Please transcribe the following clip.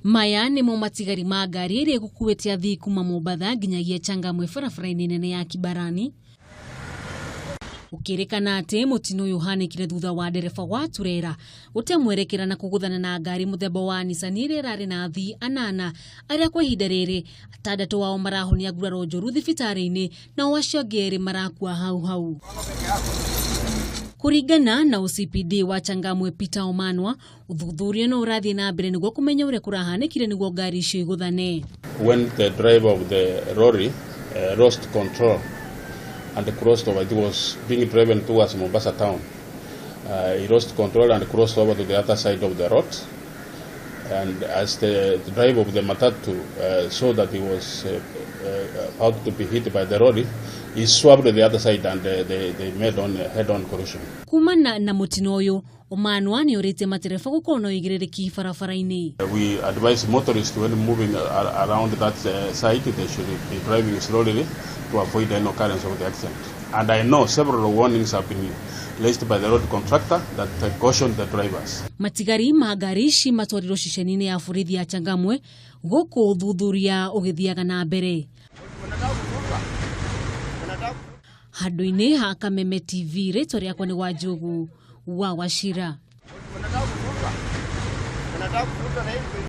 Maya nimo matigari ma ngari iria gukuite athii kuma Mombasa nginyagia Changamwe barabara-ini nene ya Kibarani. Ukirikana ati mutino uhanikire thutha wa ndereba wa turera utemwerekera na kuguthana na ngari muthemba wa iria rari na athii 8 aria kwa ihinda riri atandatu wao marahonia nguraro njoru thibitari-ini na acio angi eeri marakua hau. Kuringana na OCPD wa Changamwe Peter Omanwa, uthuthuria no urathie na mbere niguo kumenya uria kurahanikire niguo ngari icio iguthane. When the driver of the lorry lost control and crossed over, it was being driven towards Mombasa town. He lost control and crossed over to the other side of the road. And as the driver of the matatu saw that he was about to be hit by the lorry, he swerved to the other side and they made head-on collision. Kumana na mutino uyu, Omanwa ni urite matereba gukorwo na uigiriki barabara-ini. We advise motorists when moving around that side, they should be driving slowly to avoid any occurrence of the accident. And I know several warnings have been placed by the road contractor that caution the drivers. Matigari ma ngari ici matwarirwo ceceni-ini ya borithi ya Changamwe guku uthuthuria ugithiaga na mbere. Handu-ini ha Kameme TV, rĩtwa rĩakwa nĩ Wanjogu wa Wachira.